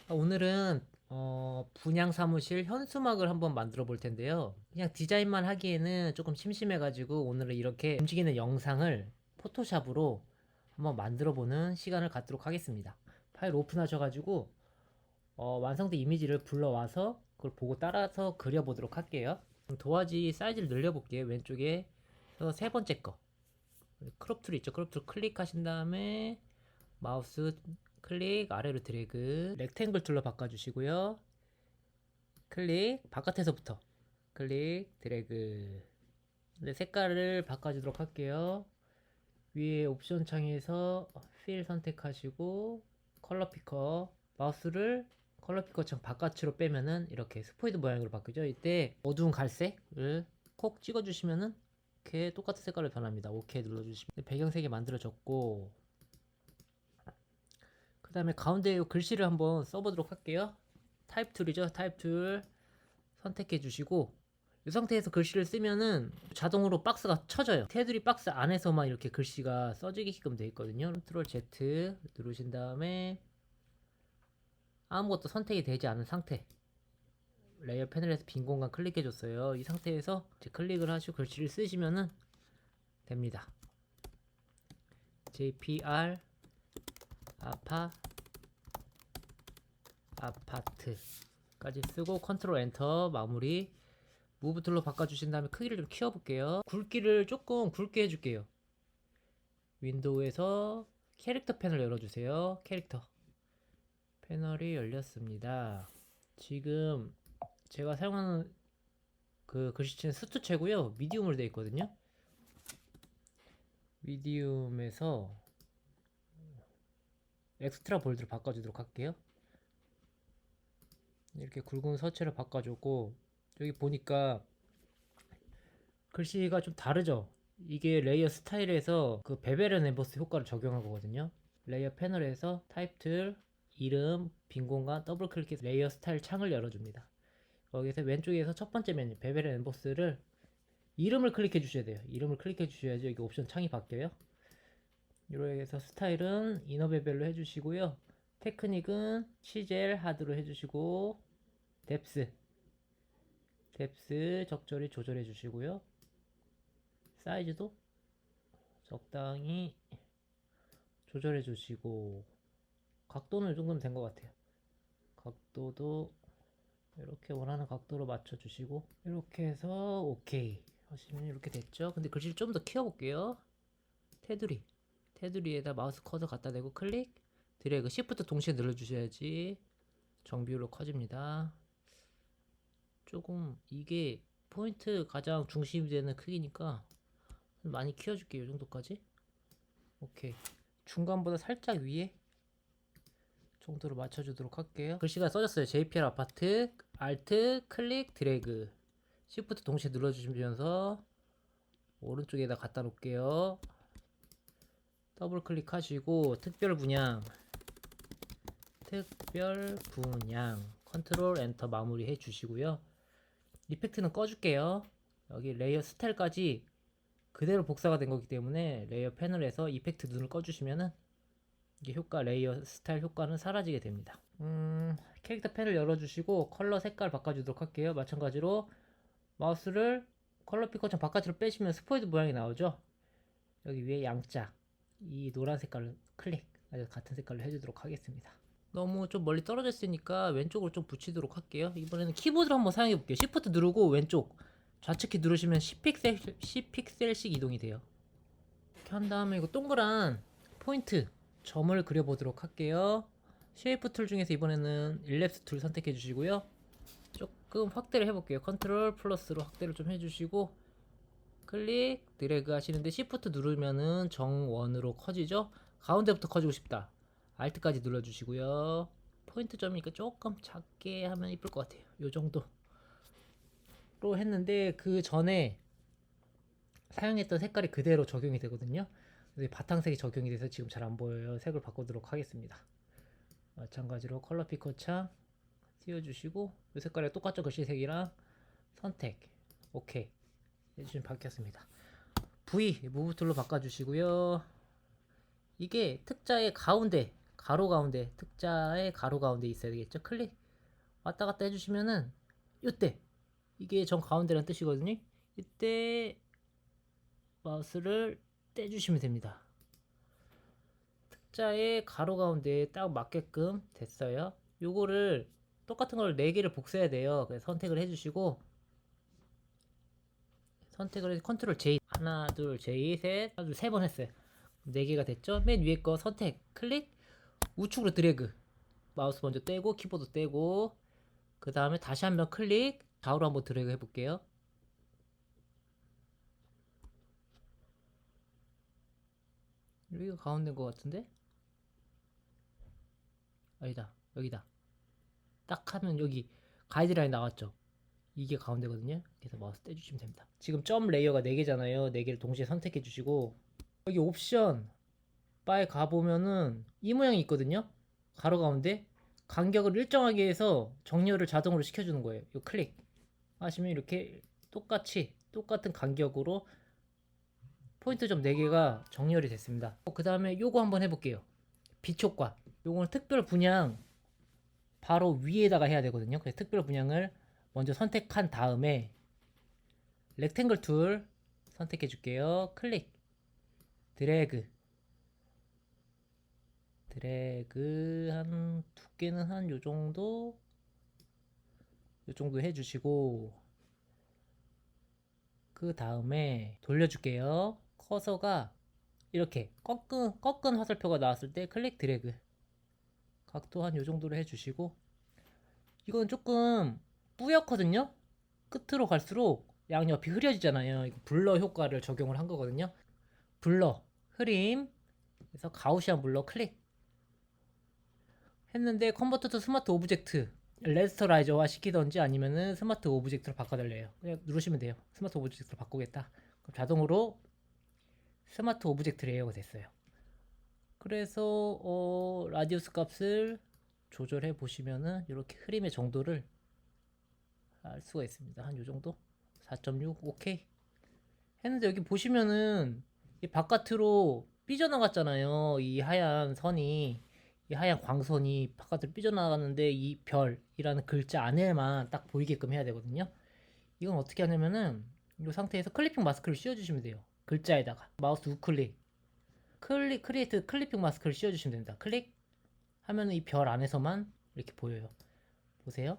오늘은 분양 사무실 현수막을 한번 만들어 볼 텐데요. 그냥 디자인만 하기에는 조금 심심해 가지고 오늘은 이렇게 움직이는 영상을 포토샵으로 한번 만들어 보는 시간을 갖도록 하겠습니다. 파일 오픈하셔 가지고 완성된 이미지를 불러와서 그걸 보고 따라서 그려 보도록 할게요. 그럼 도화지 사이즈를 늘려 볼게요. 왼쪽에 세 번째 거 크롭 툴 있죠. 크롭 툴 클릭하신 다음에 마우스 클릭 아래로 드래그 렉탱글 툴로 바꿔주시고요. 클릭 바깥에서부터 클릭 드래그. 네, 색깔을 바꿔주도록 할게요. 위에 옵션 창에서 필 선택하시고 컬러 피커 마우스를 컬러 피커 창 바깥으로 빼면은 이렇게 스포이드 모양으로 바뀌죠. 이때 어두운 갈색을 콕 찍어주시면은 이렇게 똑같은 색깔로 변합니다. 오케이 눌러주시면 배경색이 만들어졌고, 그 다음에 가운데 이 글씨를 한번 써보도록 할게요. 타입 툴이죠. 타입 툴 선택해 주시고 이 상태에서 글씨를 쓰면은 자동으로 박스가 쳐져요. 테두리 박스 안에서만 이렇게 글씨가 써지게끔 되어 있거든요. 컨트롤 Z 누르신 다음에 아무것도 선택이 되지 않은 상태, 레이어 패널에서 빈 공간 클릭해 줬어요. 이 상태에서 이제 클릭을 하시고 글씨를 쓰시면은 됩니다. JPR 아파트까지 쓰고 컨트롤 엔터 마무리. 무브 툴로 바꿔주신 다음에 크기를 좀 키워볼게요. 굵기를 조금 굵게 해줄게요. 윈도우에서 캐릭터 패널 열어주세요. 캐릭터 패널이 열렸습니다. 지금 제가 사용하는 그 글씨체는 스투체고요. 미디움으로 되어 있거든요. 미디움에서 엑스트라 볼드로 바꿔주도록 할게요. 이렇게 굵은 서체를 바꿔주고, 여기 보니까 글씨가 좀 다르죠. 이게 레이어 스타일에서 그 베벨 엠버스 효과를 적용한 거거든요. 레이어 패널에서 타입 툴 이름 빈 공간 더블 클릭해서 레이어 스타일 창을 열어줍니다. 거기서 왼쪽에서 첫 번째 메뉴 베벨 엠버스를 이름을 클릭해 주셔야 돼요. 이름을 클릭해 주셔야죠. 이게 옵션 창이 바뀌어요. 이렇게 해서 스타일은 이너 베벨로 해주시고요. 테크닉은 치젤 하드로 해주시고, 뎁스 적절히 조절해 주시고요. 사이즈도 적당히 조절해 주시고, 각도는 이 정도면 된 것 같아요. 각도도 이렇게 원하는 각도로 맞춰 주시고, 이렇게 해서 오케이 하시면 이렇게 됐죠. 근데 글씨를 좀 더 키워볼게요. 테두리에다 마우스 커서 갖다 대고 클릭 드래그 시프트 동시에 눌러주셔야지 정비율로 커집니다. 조금 이게 포인트 가장 중심이 되는 크기니까 많이 키워줄게요. 이 정도까지. 오케이. 중간보다 살짝 위에 정도로 맞춰주도록 할게요. 글씨가 써졌어요. JPL 아파트 Alt 클릭 드래그 시프트 동시에 눌러주시면서 오른쪽에다 갖다 놓을게요. 더블 클릭하시고 특별 분양 컨트롤 엔터 마무리 해 주시고요. 이펙트는 꺼줄게요. 여기 레이어 스타일까지 그대로 복사가 된 거기 때문에 레이어 패널에서 이펙트 눈을 꺼주시면은 이게 레이어 스타일 효과는 사라지게 됩니다. 캐릭터 패널 열어주시고 컬러 색깔 바꿔주도록 할게요. 마찬가지로 마우스를 컬러 피커처럼 바깥으로 빼시면 스포이드 모양이 나오죠. 여기 위에 양자 이 노란 색깔을 클릭 아주 같은 색깔로 해주도록 하겠습니다. 너무 좀 멀리 떨어져 있으니까 왼쪽으로 좀 붙이도록 할게요. 이번에는 키보드를 한번 사용해 볼게요. Shift 누르고 왼쪽 좌측키 누르시면 10픽셀씩 이동이 돼요. 이렇게 한 다음에 이거 동그란 포인트 점을 그려보도록 할게요. 쉐이프 툴 중에서 이번에는 일랩스 툴 선택해 주시고요. 조금 확대를 해볼게요. 컨트롤 플러스로 확대를 좀 해주시고 클릭 드래그 하시는데 시프트 누르면은 정원으로 커지죠. 가운데부터 커지고 싶다. 알트까지 눌러주시고요. 포인트 점이니까 조금 작게 하면 이쁠 것 같아요. 요 정도로 했는데 그 전에 사용했던 색깔이 그대로 적용이 되거든요. 바탕색이 적용이 돼서 지금 잘 안 보여요. 색을 바꾸도록 하겠습니다. 마찬가지로 컬러 피커 창 띄워주시고 이 색깔에 똑같죠. 글씨색이랑 선택 오케이 해주시면 바뀌었습니다. V 무브 툴로 바꿔주시고요. 이게 특자의 가로 가운데, 특자의 가로 가운데 있어야 되겠죠. 클릭 왔다 갔다 해주시면은 이때 이게 정 가운데라는 뜻이거든요. 이때 마우스를 떼주시면 됩니다. 특자의 가로 가운데에 딱 맞게끔 됐어요. 요거를 똑같은 걸 4개를 복사해야 돼요. 그래서 선택을 해주시고 선택을 해서 컨트롤 J 하나 둘 J 셋 하나 둘 세 번 했어요. 4개가 됐죠. 맨 위에 거 선택 클릭 우측으로 드래그 마우스 먼저 떼고 키보드 떼고 그 다음에 다시 한번 클릭 좌우로 한번 드래그 해볼게요. 여기가 가운데인 것 같은데? 아니다 여기다 딱 하면 여기 가이드라인 나왔죠. 이게 가운데거든요. 그래서 마우스 떼주시면 됩니다. 지금 점 레이어가 4개잖아요. 4개를 동시에 선택해 주시고 여기 옵션 바에 가보면은 이 모양이 있거든요. 가로 가운데 간격을 일정하게 해서 정렬을 자동으로 시켜주는 거예요. 이 클릭 하시면 이렇게 똑같은 간격으로 포인트 점 4개가 정렬이 됐습니다. 그 다음에 요거 한번 해볼게요. 빛 효과. 요거는 특별 분양 바로 위에다가 해야 되거든요. 그래서 특별 분양을 먼저 선택한 다음에 렉탱글 툴 선택해 줄게요. 클릭 드래그 한 두께는 한 요정도 해주시고 그 다음에 돌려줄게요. 커서가 이렇게 꺾은 화살표가 나왔을 때 클릭 드래그 각도 한 요정도로 해주시고 이건 조금 뿌옇거든요. 끝으로 갈수록 양옆이 흐려지잖아요. 이거 블러 효과를 적용을 한 거거든요. 블러 흐림 그래서 가우시안 블러 클릭 했는데 컨버터 투 스마트 오브젝트 레스터라이저화 시키던지 아니면은 스마트 오브젝트로 바꿔달래요. 그냥 누르시면 돼요. 스마트 오브젝트로 바꾸겠다. 그럼 자동으로 스마트 오브젝트 레이어가 됐어요. 그래서 라디우스 값을 조절해 보시면은 이렇게 흐림의 정도를 알 수가 있습니다. 한 요 정도? 4.6 오케이. 했는데 여기 보시면은 이 바깥으로 삐져나갔잖아요. 이 하얀 선이 이 하얀 광선이 바깥으로 삐져나가는데 이 별이라는 글자 안에만 딱 보이게끔 해야 되거든요. 이건 어떻게 하냐면은 이 상태에서 클리핑 마스크를 씌워주시면 돼요. 글자에다가 마우스 우클릭 크리에이트 클리핑 마스크를 씌워주시면 됩니다. 클릭 하면은 이 별 안에서만 이렇게 보여요. 보세요.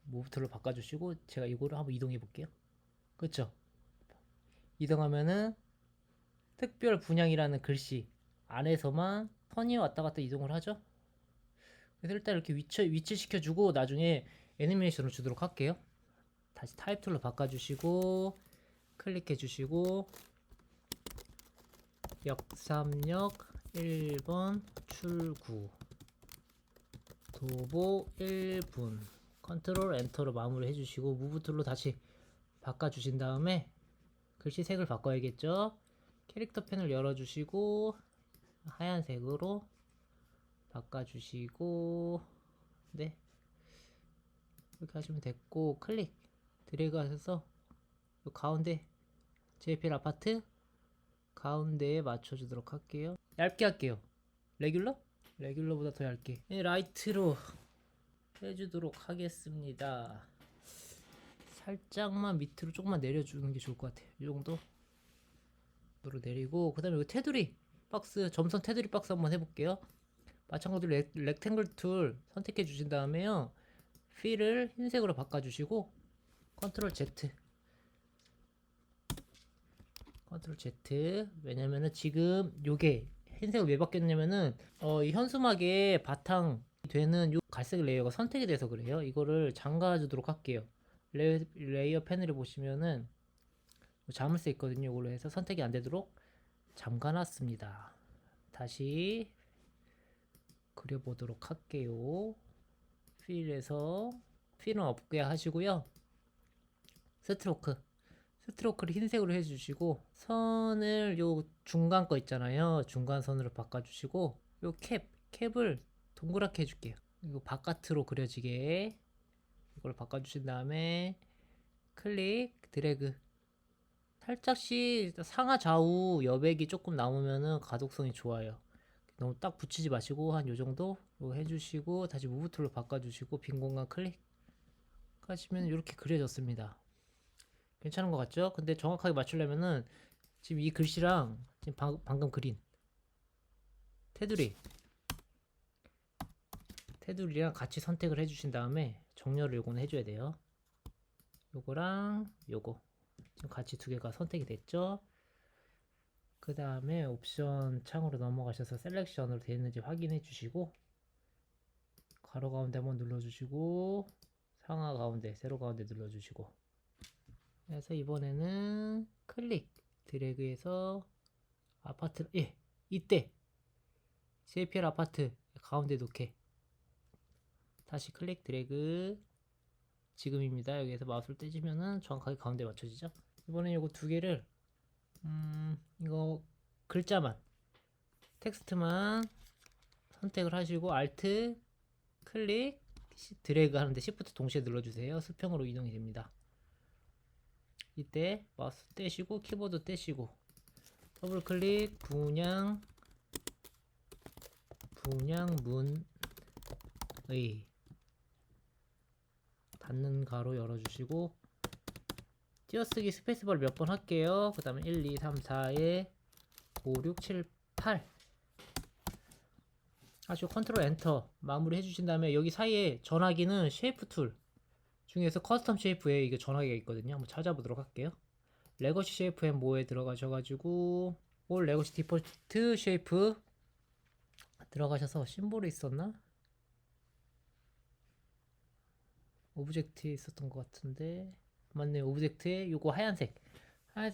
무브 툴로 바꿔주시고 제가 이거를 한번 이동해 볼게요. 그렇죠? 이동하면은 특별 분양이라는 글씨 안에서만 선이 왔다 갔다 이동을 하죠. 그래서 일단 이렇게 위치 시켜주고 나중에 애니메이션을 주도록 할게요. 다시 타입 툴로 바꿔주시고 클릭해 주시고 역삼역 1번 출구 도보 1분 컨트롤 엔터로 마무리 해주시고 무브 툴로 다시 바꿔주신 다음에 글씨 색을 바꿔야겠죠. 캐릭터 펜을 열어주시고 하얀색으로 바꿔주시고 네 이렇게 하시면 됐고 클릭 드래그 하셔서 요 가운데 JPL 아파트 가운데에 맞춰주도록 할게요. 얇게 할게요. 레귤러보다 더 얇게 라이트로 해주도록 하겠습니다. 살짝만 밑으로 조금만 내려주는 게 좋을 것 같아요. 이 정도 으로 내리고 그 다음에 테두리 박스 점선 테두리 박스 한번 해볼게요. 마찬가지로 렉탱글 툴 선택해 주신 다음에요. 필을 흰색으로 바꿔주시고 컨트롤 Z 왜냐면은 지금 요게 흰색을 왜 바뀌었냐면은 이 현수막에 바탕 되는 요 갈색 레이어가 선택이 돼서 그래요. 이거를 잠가 주도록 할게요. 레이어 패널에 보시면은 자물쇠 있거든요. 이걸로 해서 선택이 안 되도록 잠가 놨습니다. 다시 그려보도록 할게요. 필은 없게 하시고요. 스트로크를 흰색으로 해주시고 선을 요 중간 거 있잖아요. 중간 선으로 바꿔주시고 요 캡을 동그랗게 해줄게요. 이거 바깥으로 그려지게 이걸 바꿔주신 다음에 클릭 드래그 살짝씩 상하 좌우 여백이 조금 남으면은 가독성이 좋아요. 너무 딱 붙이지 마시고 한 요 정도 이거 해주시고 다시 무브 툴로 바꿔주시고 빈 공간 클릭 하시면 이렇게 그려졌습니다. 괜찮은 것 같죠? 근데 정확하게 맞추려면은 지금 이 글씨랑 지금 방금 그린 테두리랑 같이 선택을 해주신 다음에 정렬을 요거는 해줘야 돼요. 요거랑 요거 지금 같이 두 개가 선택이 됐죠? 그 다음에 옵션 창으로 넘어가셔서 셀렉션으로 되어 있는지 확인해 주시고 가로 가운데 한번 눌러주시고 상하 가운데 세로 가운데 눌러주시고 그래서 이번에는 클릭 드래그해서 아파트 이때 CPL 아파트 가운데 놓게 다시 클릭 드래그 지금입니다. 여기에서 마우스를 떼시면은 정확하게 가운데 맞춰지죠. 이번엔 요거 두 개를 이거 글자만 텍스트만 선택을 하시고 Alt 클릭 드래그 하는데 Shift 동시에 눌러주세요. 수평으로 이동이 됩니다. 이때 마우스 떼시고 키보드 떼시고 더블 클릭 분양문의 닫는 가로 열어주시고 띄어쓰기 스페이스바를 몇 번 할게요. 그 다음에 1, 2, 3, 4에 5, 6, 7, 8 하시고 컨트롤 엔터 마무리 해주신 다음에 여기 사이에 전화기는 쉐이프 툴 중에서 커스텀 쉐이프에 이게 전화기가 있거든요. 한번 찾아보도록 할게요. 레거시 쉐이프 앤 모에 들어가셔가지고 올 레거시 디폴트 쉐이프 들어가셔서 심볼이 있었나? 오브젝트에 있었던 것 같은데 맞네. 오브젝트에 요거 하얀색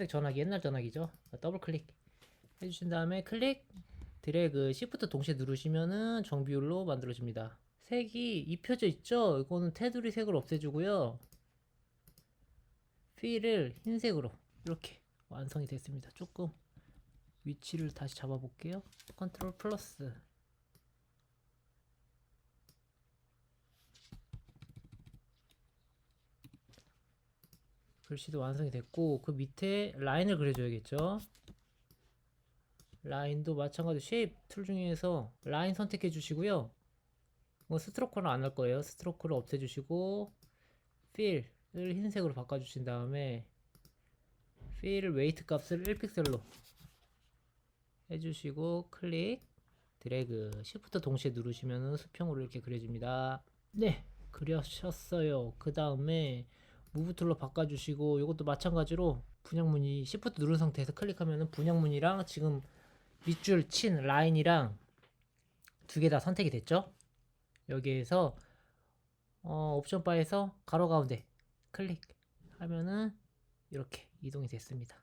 전화기 옛날 전화기죠. 더블 클릭 해주신 다음에 클릭 드래그 시프트 동시에 누르시면은 정비율로 만들어집니다. 색이 입혀져 있죠. 이거는 테두리 색을 없애주고요. 필을 흰색으로 이렇게 완성이 됐습니다. 조금 위치를 다시 잡아 볼게요. 컨트롤 플러스 글씨도 완성이 됐고 그 밑에 라인을 그려줘야겠죠. 라인도 마찬가지로 쉐입 툴 중에서 라인 선택해 주시고요. 뭐 스트로크는 안 할 거예요. 스트로크를 없애 주시고 필을 흰색으로 바꿔 주신 다음에 필 웨이트 값을 1픽셀로 해주시고 클릭 드래그 시프트 동시에 누르시면 수평으로 이렇게 그려집니다. 네, 그려셨어요. 그 다음에 무브 툴로 바꿔주시고 이것도 마찬가지로 분양무늬 시프트 누른 상태에서 클릭하면 분양무늬랑 지금 밑줄 친 라인이랑 두 개 다 선택이 됐죠. 여기에서 옵션 바에서 가로 가운데 클릭하면은 이렇게 이동이 됐습니다.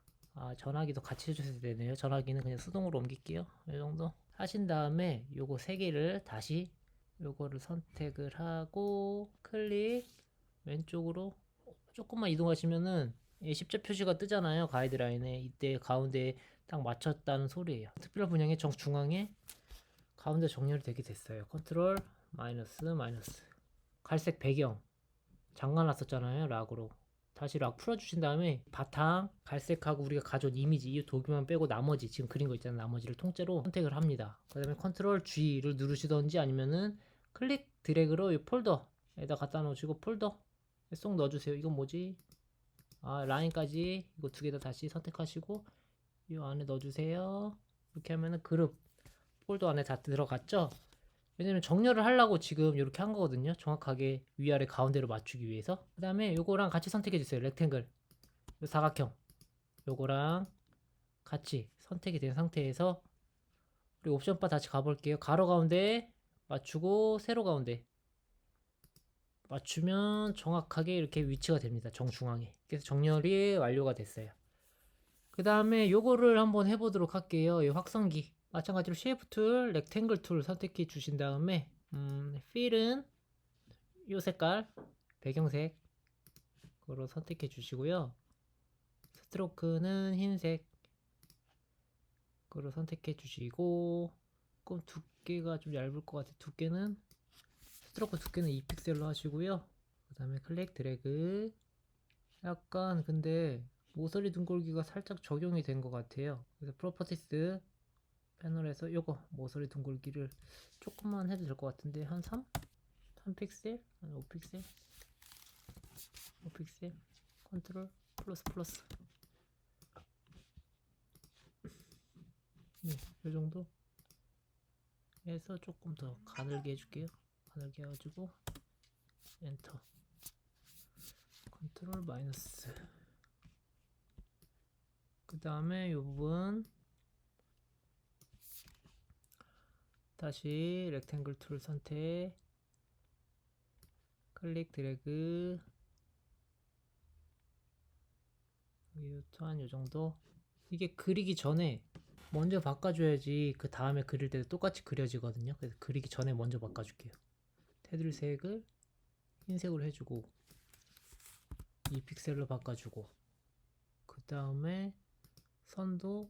전화기도 같이 해주셔야 되네요. 전화기는 그냥 수동으로 옮길게요. 이 정도 하신 다음에 요거 세 개를 다시 요거를 선택을 하고 클릭 왼쪽으로 조금만 이동하시면은 십자 표시가 뜨잖아요. 가이드라인에 이때 가운데 딱 맞췄다는 소리예요. 특별 분양의 정중앙에 가운데 정렬이 되게 됐어요. 컨트롤 마이너스 갈색 배경 잠가놨었잖아요. 락으로 다시 락 풀어주신 다음에 바탕 갈색하고 우리가 가져온 이미지 이 도구만 빼고 나머지 지금 그린 거 있잖아요. 나머지를 통째로 선택을 합니다. 그 다음에 컨트롤 G를 누르시던지 아니면은 클릭 드래그로 이 폴더에다 갖다 놓으시고 폴더에 쏙 넣어주세요. 이건 뭐지? 라인까지 이거 두 개 다 다시 선택하시고 이 안에 넣어주세요. 이렇게 하면은 그룹 폴더 안에 다 들어갔죠? 왜냐면 정렬을 하려고 지금 이렇게 한 거거든요. 정확하게 위아래 가운데로 맞추기 위해서. 그 다음에 요거랑 같이 선택해 주세요. 렉탱글 사각형 요거랑 같이 선택이 된 상태에서 우리 옵션바 다시 가볼게요. 가로 가운데 맞추고 세로 가운데 맞추면 정확하게 이렇게 위치가 됩니다. 정중앙에. 그래서 정렬이 완료가 됐어요. 그 다음에 요거를 한번 해보도록 할게요. 이 확성기 마찬가지로 쉐이프 툴, 렉탱글 툴 선택해 주신 다음에 필은 요 색깔 배경색으로 선택해 주시고요. 스트로크는 흰색으로 선택해 주시고 조금 두께가 좀 얇을 것 같아요. 스트로크 두께는 2픽셀로 하시고요. 그 다음에 클릭 드래그 약간 근데 모서리 등골기가 살짝 적용이 된 것 같아요. 그래서 프로퍼티스 패널에서 요거 모서리 둥글기를 조금만 해도 될 것 같은데 한 3? 3픽셀? 한 5픽셀? 5픽셀? 컨트롤 플러스 네, 요 정도 해서 조금 더 가늘게 해줄게요. 가늘게 해가지고 엔터 컨트롤 마이너스. 그 다음에 요 부분 다시 렉탱글 툴 선택, 클릭 드래그, 한 요정도. 이게 그리기 전에 먼저 바꿔줘야지 그 다음에 그릴 때도 똑같이 그려지거든요. 그래서 그리기 전에 먼저 바꿔줄게요. 테두리 색을 흰색으로 해주고 2픽셀로 바꿔주고, 그 다음에 선도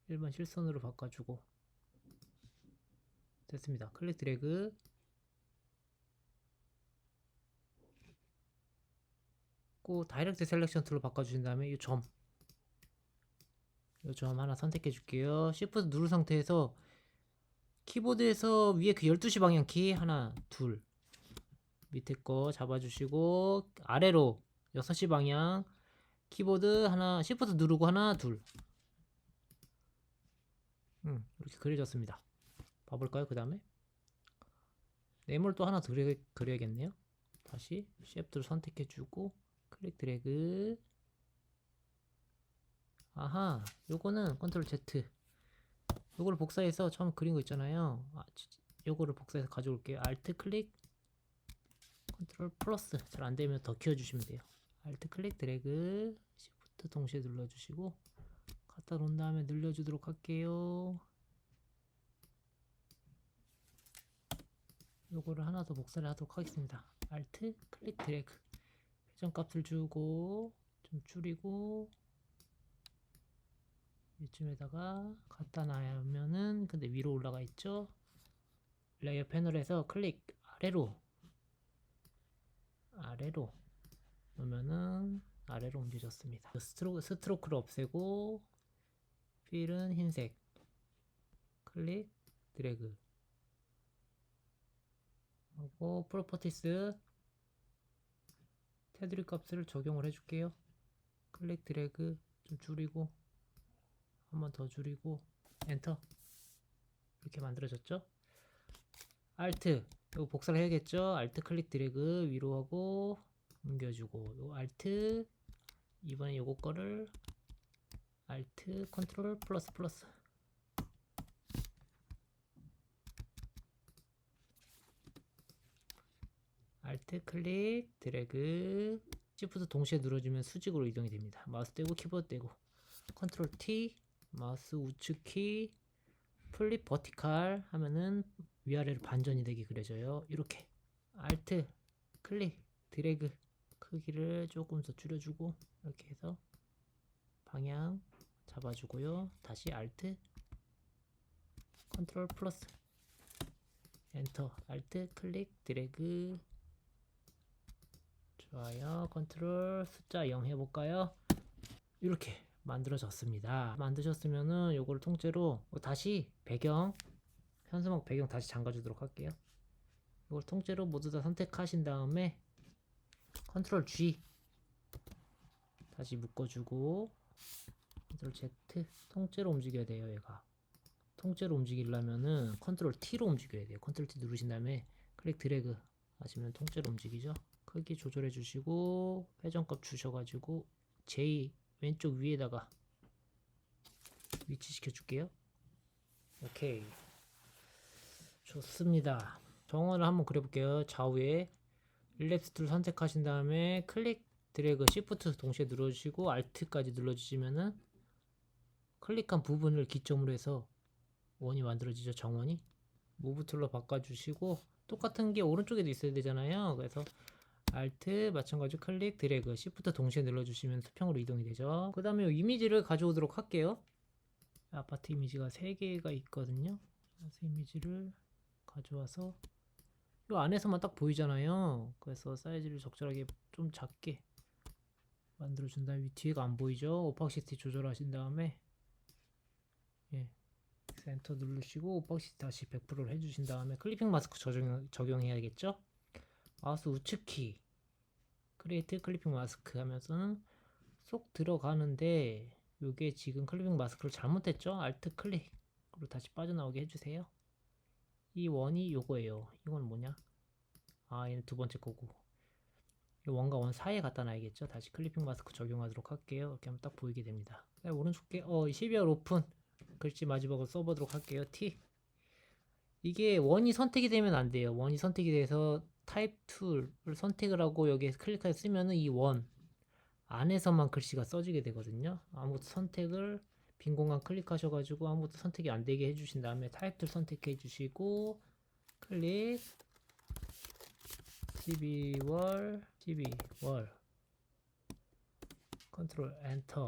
일반 실선으로 바꿔주고. 됐습니다. 클릭 드래그. 꼭 다이렉트 셀렉션 툴로 바꿔주신 다음에 이 점 하나 선택해 줄게요. Shift 누른 상태에서 키보드에서 위에 그 12시 방향 키 하나, 둘, 밑에 거 잡아주시고 아래로 6시 방향 키보드 하나, Shift 누르고 하나, 둘. 이렇게 그려졌습니다. 봐볼까요? 그 다음에 네모를 또 하나 더 그려야겠네요. 다시 Shift를 선택해주고 클릭 드래그. 아하, 요거는 컨트롤 Z. 요거를 복사해서 처음 그린 거 있잖아요. 요거를 복사해서 가져올게요. Alt 클릭 컨트롤 플러스. 잘 안되면 더 키워주시면 돼요. Alt 클릭 드래그 Shift 동시에 눌러주시고 갖다 놓은 다음에 늘려주도록 할게요. 요거를 하나 더 복사를 하도록 하겠습니다. Alt 클릭 드래그. 회전값을 주고 좀 줄이고 이쯤에다가 갖다 놔야면은, 근데 위로 올라가 있죠. 레이어 패널에서 클릭 아래로 놓으면은 아래로 옮겨졌습니다. 스트로크를 없애고 필은 흰색, 클릭 드래그 하고 프로퍼티스 테두리 값을 적용을 해줄게요. 클릭 드래그 좀 줄이고 한 번 더 줄이고 엔터. 이렇게 만들어졌죠. Alt 이거 복사를 해야겠죠. Alt 클릭 드래그 위로 하고 옮겨주고, 요 Alt 이번에 요거 거를 Alt 컨트롤 플러스 Alt 클릭 드래그 Shift 동시에 눌러주면 수직으로 이동이 됩니다. 마우스 떼고 키보드 떼고 컨트롤 T 마우스 우측 키 플립 버티칼 하면은 위아래로 반전이 되게 그려져요. 이렇게 Alt 클릭 드래그 크기를 조금 더 줄여주고 이렇게 해서 방향 잡아주고요. 다시 Alt 컨트롤 플러스 엔터. Alt 클릭 드래그. 좋아요. 컨트롤 숫자 0 해볼까요? 이렇게 만들어졌습니다. 만드셨으면은 요걸 통째로 다시 배경, 현수막 배경 다시 잠가주도록 할게요. 이걸 통째로 모두 다 선택하신 다음에 컨트롤 G 다시 묶어주고 컨트롤 Z. 통째로 움직여야 돼요. 얘가 통째로 움직이려면은 컨트롤 T로 움직여야 돼요. 컨트롤 T 누르신 다음에 클릭 드래그 하시면 통째로 움직이죠. 크기 조절해 주시고 회전값 주셔가지고 J 왼쪽 위에다가 위치시켜 줄게요. 오케이, 좋습니다. 정원을 한번 그려볼게요. 좌우에 일랩스 툴 선택하신 다음에 클릭 드래그 Shift 동시에 눌러주시고 Alt까지 눌러주시면은 클릭한 부분을 기점으로 해서 원이 만들어지죠. 정원이. 무브 툴로 바꿔주시고 똑같은 게 오른쪽에도 있어야 되잖아요. 그래서 Alt 마찬가지 클릭 드래그 Shift 동시에 눌러주시면 수평으로 이동이 되죠. 그 다음에 이미지를 가져오도록 할게요. 아파트 이미지가 3개가 있거든요. 그래서 이미지를 가져와서 이 안에서만 딱 보이잖아요. 그래서 사이즈를 적절하게 좀 작게 만들어준 다음에 뒤에가 안 보이죠. 오팍시티 조절하신 다음에 엔터 누르시고 오박시티 다시 100%를 해주신 다음에 클리핑 마스크 적용해야겠죠? 마우스 우측키 크리에이트 클리핑 마스크 하면서는 쏙 들어가는데 요게 지금 클리핑 마스크를 잘못했죠? 알트 클릭으로 다시 빠져나오게 해주세요. 이 원이 요거예요. 이건 뭐냐? 아, 얘는 두 번째 거고. 원과 원 사이에 갖다 놔야겠죠? 다시 클리핑 마스크 적용하도록 할게요. 이렇게 하면 딱 보이게 됩니다. 오른쪽에 12월 오픈 글씨 마지막으로 써보도록 할게요. T. 이게 원이 선택이 되면 안 돼요. 원이 선택이 돼서 타입 툴을 선택을 하고 여기에 클릭해서 쓰면은 이 원 안에서만 글씨가 써지게 되거든요. 아무것도 선택을 빈 공간 클릭하셔가지고 아무것도 선택이 안 되게 해주신 다음에 타입 툴 선택해 주시고 클릭 12월 컨트롤 엔터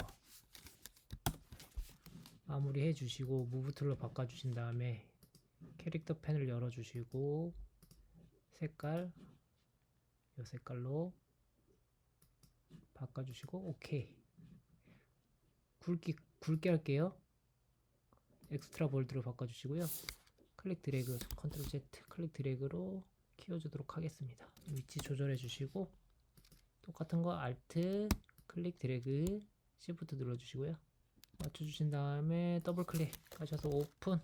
마무리 해주시고 무브 툴로 바꿔주신 다음에 캐릭터 펜을 열어주시고 색깔 이 색깔로 바꿔주시고 오케이. 굵게 할게요. 엑스트라 볼드로 바꿔주시고요. 클릭 드래그 컨트롤 Z 클릭 드래그로 키워주도록 하겠습니다. 위치 조절해 주시고 똑같은 거 알트 클릭 드래그 시프트 눌러주시고요. 맞춰주신 다음에 더블 클릭 하셔서 오픈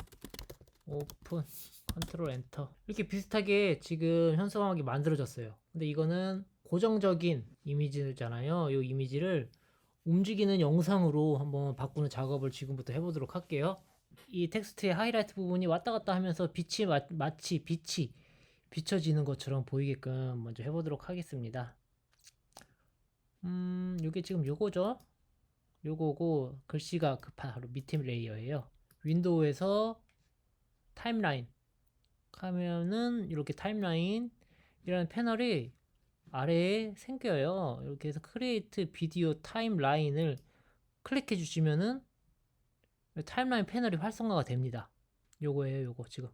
컨트롤 엔터 이렇게 비슷하게 지금 현수막이 만들어졌어요. 근데 이거는 고정적인 이미지잖아요. 이 이미지를 움직이는 영상으로 한번 바꾸는 작업을 지금부터 해보도록 할게요. 이 텍스트의 하이라이트 부분이 왔다 갔다 하면서 빛이 마치 빛이 비춰지는 것처럼 보이게끔 먼저 해보도록 하겠습니다. 이게 지금 요거죠. 요거고 글씨가 그 바로 밑에 레이어예요. 윈도우에서 타임라인 하면은 이렇게 타임라인 이라는 패널이 아래에 생겨요. 이렇게 해서 크리에이트 비디오 타임라인을 클릭해 주시면은 타임라인 패널이 활성화가 됩니다. 요거예요. 요거 지금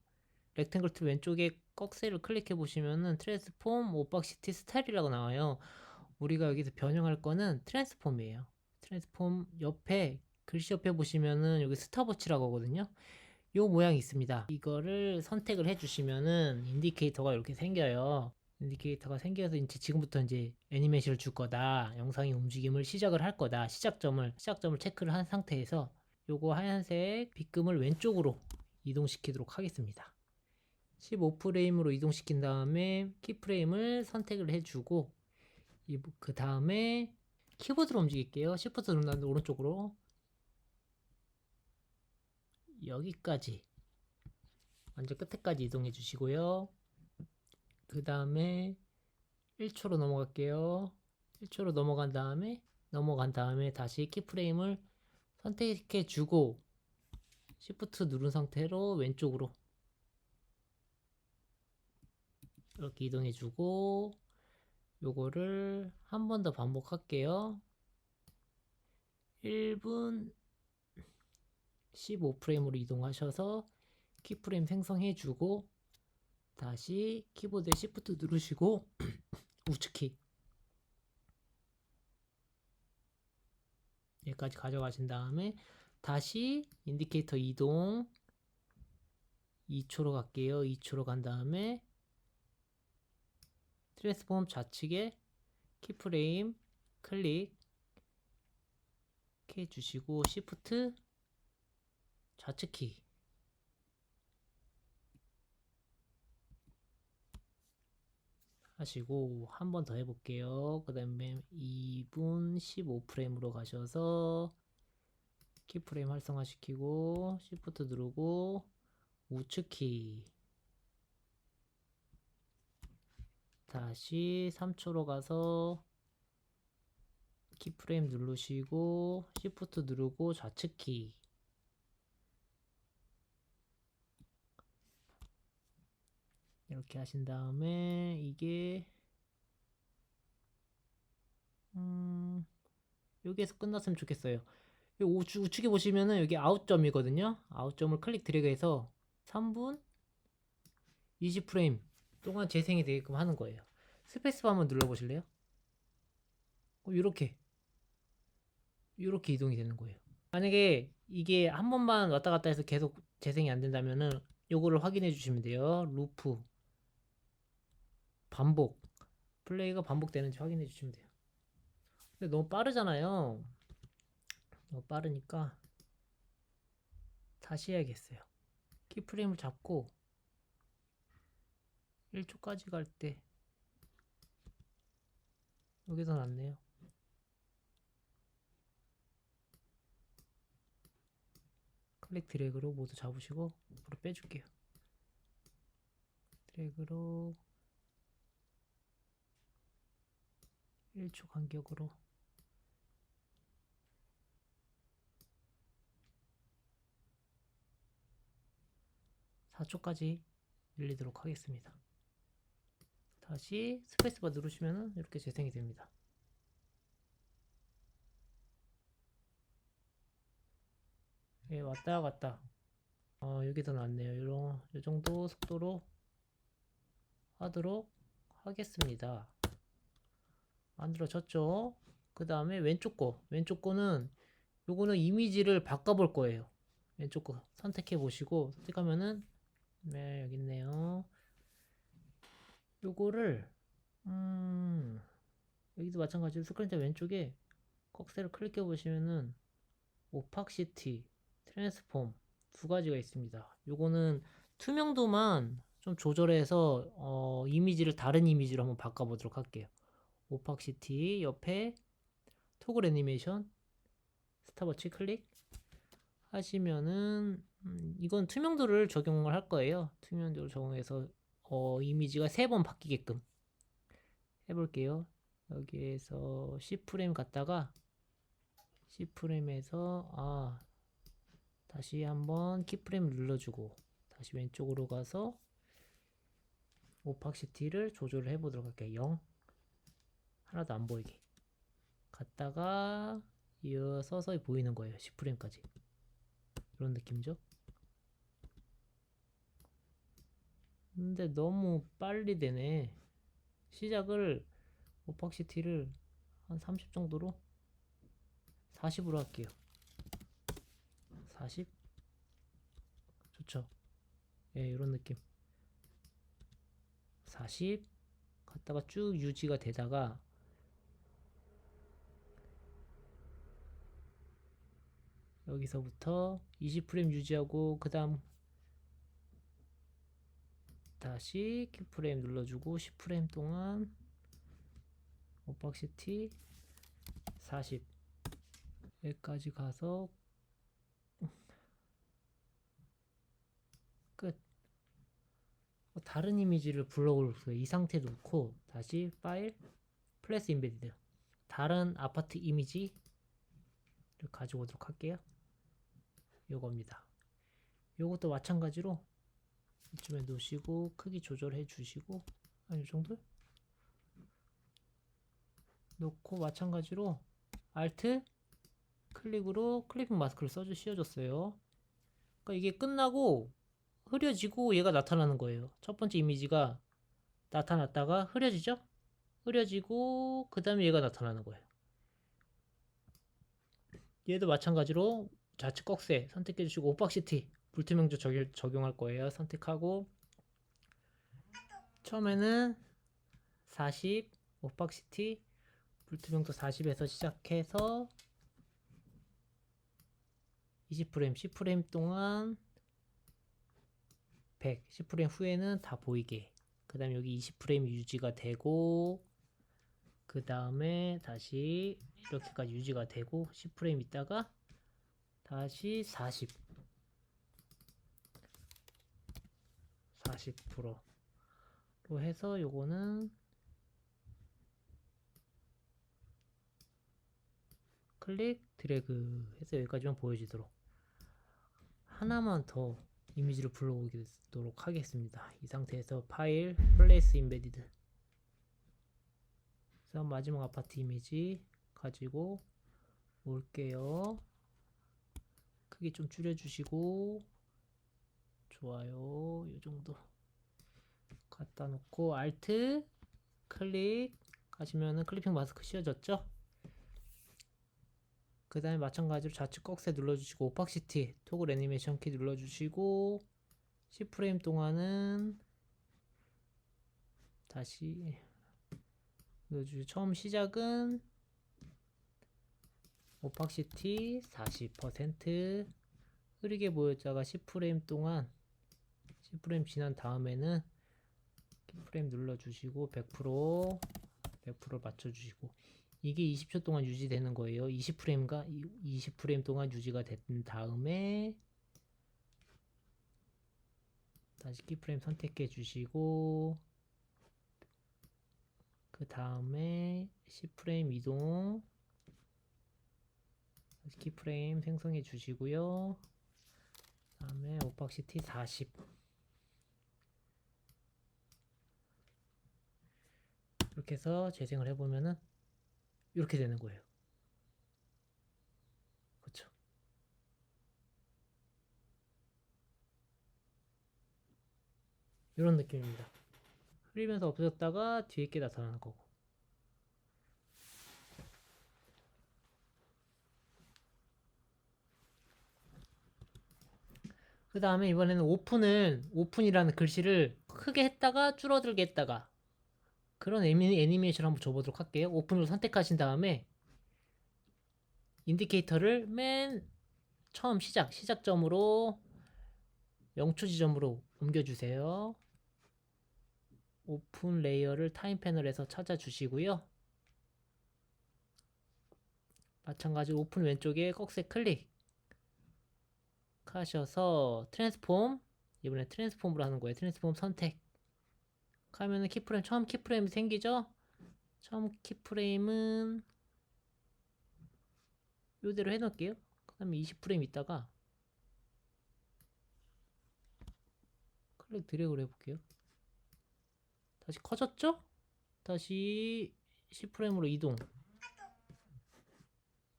렉탱글 툴 왼쪽에 꺽쇠를 클릭해 보시면은 트랜스폼 오박시티 스타일이라고 나와요. 우리가 여기서 변형할 거는 트랜스폼이에요. 트랜스폼 옆에 글씨 옆에 보시면은 여기 스탑워치라고 하거든요. 요 모양이 있습니다. 이거를 선택을 해 주시면은 인디케이터가 이렇게 생겨요. 인디케이터가 생겨서 이제 지금부터 이제 애니메이션을 줄 거다. 영상의 움직임을 시작을 할 거다. 시작점을 체크를 한 상태에서 요거 하얀색 빗금을 왼쪽으로 이동시키도록 하겠습니다. 15프레임으로 이동시킨 다음에 키프레임을 선택을 해주고 그 다음에 키보드로 움직일게요. Shift 누르면 오른쪽으로 여기까지 완전 끝에까지 이동해 주시고요. 그 다음에 1초로 넘어갈게요. 1초로 넘어간 다음에 다시 키프레임을 선택해 주고 Shift 누른 상태로 왼쪽으로 이렇게 이동해 주고 요거를 한 번 더 반복할게요. 1분 15프레임으로 이동하셔서 키프레임 생성해 주고 다시 키보드에 Shift 누르시고 우측키 여기까지 가져가신 다음에 다시 인디케이터 이동 2초로 갈게요. 2초로 간 다음에 트랜스폼 좌측에 키프레임 클릭 해주시고 Shift 좌측키 하시고 한 번 더 해볼게요. 그 다음에 2분 15프레임으로 가셔서 키프레임 활성화시키고 Shift 누르고 우측키 다시 3초로 가서 키프레임 누르시고 Shift 누르고 좌측키 이렇게 하신 다음에 이게 여기에서 끝났으면 좋겠어요. 여기 우측에 보시면은 여기 아웃점이거든요. 아웃점을 클릭 드래그해서 3분 20프레임 동안 재생이 되게끔 하는 거예요. 스페이스바 한번 눌러보실래요? 이렇게 이동이 되는 거예요. 만약에 이게 한 번만 왔다 갔다 해서 계속 재생이 안 된다면은 요거를 확인해 주시면 돼요. 루프 반복 플레이가 반복되는지 확인해 주시면 돼요. 근데 너무 빠르잖아요. 너무 빠르니까 다시 해야겠어요. 키프레임을 잡고 1초까지 갈 때 여기서 났네요. 클릭 드래그로 모두 잡으시고 앞으로 빼줄게요. 드래그로 1초 간격으로 4초까지 밀리도록 하겠습니다. 다시 스페이스바 누르시면 이렇게 재생이 됩니다. 예, 왔다 갔다. 여기서 났네요. 이 정도 속도로 하도록 하겠습니다. 만들어졌죠? 그 다음에 왼쪽 거는 요거는 이미지를 바꿔볼 거예요. 왼쪽 거 선택해 보시고 선택하면은 네, 여기 있네요. 요거를 여기도 마찬가지로 스크린 탭 왼쪽에 꺽쇠를 클릭해 보시면은 오팍시티, 트랜스폼 두 가지가 있습니다. 요거는 투명도만 좀 조절해서 이미지를 다른 이미지로 한번 바꿔보도록 할게요. 오팍시티 옆에 토글 애니메이션 스탑워치 클릭 하시면은 이건 투명도를 적용을 할 거예요. 투명도를 적용해서 이미지가 3번 바뀌게끔 해볼게요. 여기에서 C프레임 갔다가 C프레임에서 다시 한번 키프레임 눌러주고 다시 왼쪽으로 가서 오팍시티를 조절을 해보도록 할게요. 0 하나도 안 보이게 갔다가 서서히 보이는 거예요. 10프레임까지 이런 느낌이죠. 근데 너무 빨리 되네. 시작을 오팍시티를 한 30 정도로 40으로 할게요. 40 좋죠. 예, 이런 느낌. 40 갔다가 쭉 유지가 되다가 여기서부터 20프레임 유지하고 그 다음 다시 키프레임 눌러주고 10프레임 동안 오팍시티 40 여기까지 가서 끝. 다른 이미지를 불러올 이 상태 놓고 다시 파일 플래시 임베디드 다른 아파트 이미지를 가지고 오도록 할게요. 요겁니다. 요것도 마찬가지로 이쯤에 놓으시고 크기 조절해 주시고 한 요정도 놓고 마찬가지로 Alt 클릭으로 클리핑 마스크를 씌워줬어요. 그러니까 이게 끝나고 흐려지고 얘가 나타나는 거예요. 첫 번째 이미지가 나타났다가 흐려지죠? 흐려지고 그 다음에 얘가 나타나는 거예요. 얘도 마찬가지로 좌측 꺽쇠 선택해 주시고 오팍시티 불투명도 적용할 거예요. 선택하고 처음에는 40 오팍시티 불투명도 40에서 시작해서 20프레임 10프레임 동안 100 10프레임 후에는 다 보이게 그 다음에 여기 20프레임 유지가 되고 그 다음에 다시 이렇게까지 유지가 되고 10프레임 있다가 다시 40%로 해서 요거는 클릭 드래그 해서 여기까지만 보여지도록 하나만 더 이미지를 불러오도록 하겠습니다. 이 상태에서 파일 플레이스 임베디드 그래서 마지막 아파트 이미지 가지고 올게요. 크기 좀 줄여주시고 좋아요. 이 정도 갖다 놓고 Alt 클릭 하시면은 클리핑 마스크 씌워졌죠? 그 다음에 마찬가지로 좌측 꺽쇠 눌러주시고 오팍시티 토글 애니메이션 키 눌러주시고 10프레임 동안은 다시 눌러주시고 처음 시작은 오팍시티 40% 흐리게 보였다가 10프레임 동안 10프레임 지난 다음에는 키프레임 눌러주시고 100% 맞춰주시고 이게 20초 동안 유지되는 거예요. 20프레임과 20프레임 동안 유지가 된 다음에 다시 키프레임 선택해 주시고 그 다음에 10프레임 이동 다시 키프레임 생성해 주시고요. 그 다음에 오팍시티 40 이렇게 해서 재생을 해보면은 이렇게 되는 거예요. 그렇죠? 이런 느낌입니다. 흐리면서 없어졌다가 뒤에 게 나타나는 거고. 그 다음에 이번에는 오픈이라는 글씨를 크게 했다가 줄어들게 했다가 그런 애니메이션을 한번 줘보도록 할게요. 오픈을 선택하신 다음에 인디케이터를 맨 처음 시작점으로 0초 지점으로 옮겨주세요. 오픈 레이어를 타임 패널에서 찾아주시고요. 마찬가지로 오픈 왼쪽에 꺽쇠 클릭 하셔서 트랜스폼 이번에 트랜스폼으로 하는 거예요. 트랜스폼 선택 하면은 키프레임 처음 키프레임이 생기죠. 처음 키프레임은 이대로 해놓을게요. 그 다음에 20프레임 있다가 클릭 드래그를 해볼게요. 다시 커졌죠? 다시 10프레임으로 이동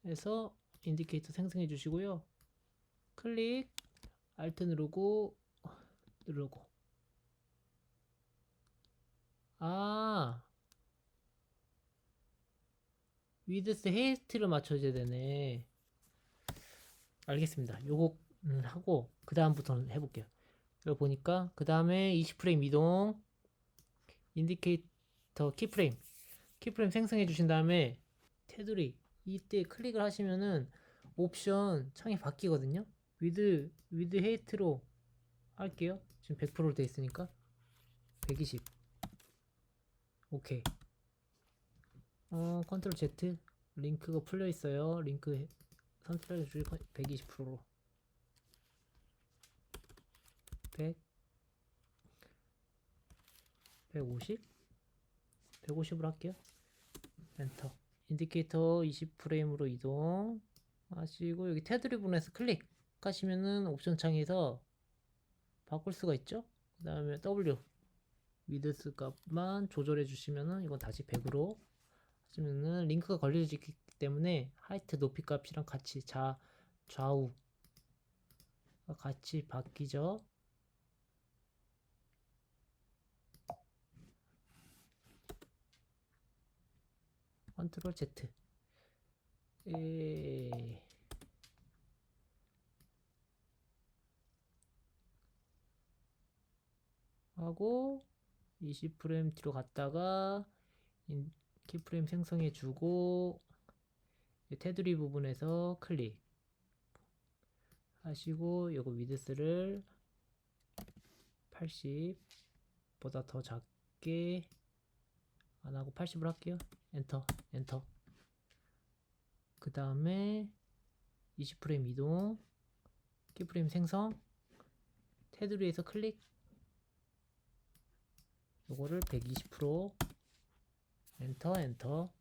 해서 인디케이터 생성해 주시고요. 클릭 알트 누르고 위드스 헤이스트를 맞춰줘야 되네. 알겠습니다. 요거 하고 그 다음부터는 해볼게요. 이거 보니까 그 다음에 20프레임 이동 인디케이터 키프레임 생성해 주신 다음에 테두리 이때 클릭을 하시면은 옵션 창이 바뀌거든요. 위드 헤이트로 할게요. 지금 100%로 돼 있으니까 120 오케이. 컨트롤 Z 링크가 풀려 있어요. 링크 선택해 주시고 120%로 100 150 150으로 할게요. 엔터. 인디케이터 20프레임으로 이동 하시고 여기 테두리 부분에서 클릭하시면은 옵션 창에서 바꿀 수가 있죠. 그 다음에 W 위드스 값만 조절해 주시면은 이건 다시 100으로 하시면은 링크가 걸려지기 때문에 하이트 높이 값이랑 같이 좌우가 같이 바뀌죠. 컨트롤 Z 하고 20프레임 뒤로 갔다가 키프레임 생성해 주고 테두리 부분에서 클릭 하시고 요거 위드스를 80보다 더 작게 안하고 80으로 할게요. 엔터. 그 다음에 20프레임 이동 키프레임 생성 테두리에서 클릭 요거를 120% 엔터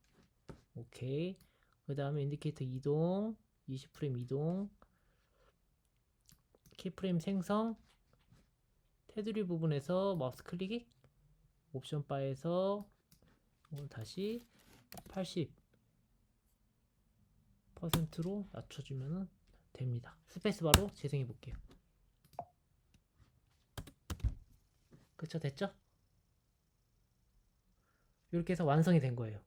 오케이. 그 다음에 인디케이터 이동 20프레임 이동 키프레임 생성 테두리 부분에서 마우스 클릭 옵션 바에서 다시 80%로 낮춰주면 됩니다. 스페이스바로 재생해 볼게요. 그쵸? 됐죠? 이렇게 해서 완성이 된 거예요.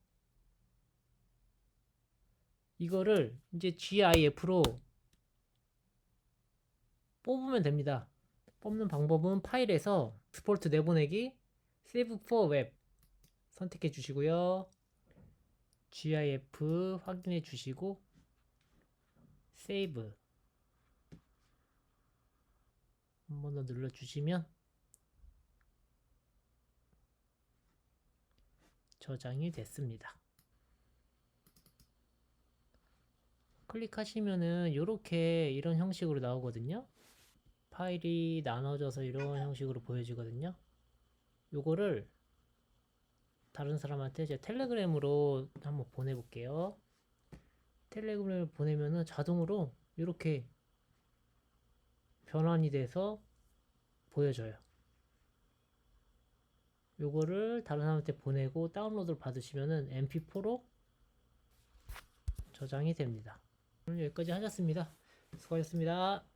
이거를 이제 GIF로 뽑으면 됩니다. 뽑는 방법은 파일에서 익스포트 내보내기 Save for Web 선택해 주시고요. GIF 확인해 주시고 Save 한 번 더 눌러 주시면 저장이 됐습니다. 클릭하시면은 이렇게 이런 형식으로 나오거든요. 파일이 나눠져서 이런 형식으로 보여지거든요. 요거를 다른 사람한테 제 텔레그램으로 한번 보내볼게요. 텔레그램을 보내면은 자동으로 이렇게 변환이 돼서 보여져요. 요거를 다른 사람한테 보내고 다운로드를 받으시면은 mp4로 저장이 됩니다. 오늘 여기까지 하셨습니다. 수고하셨습니다.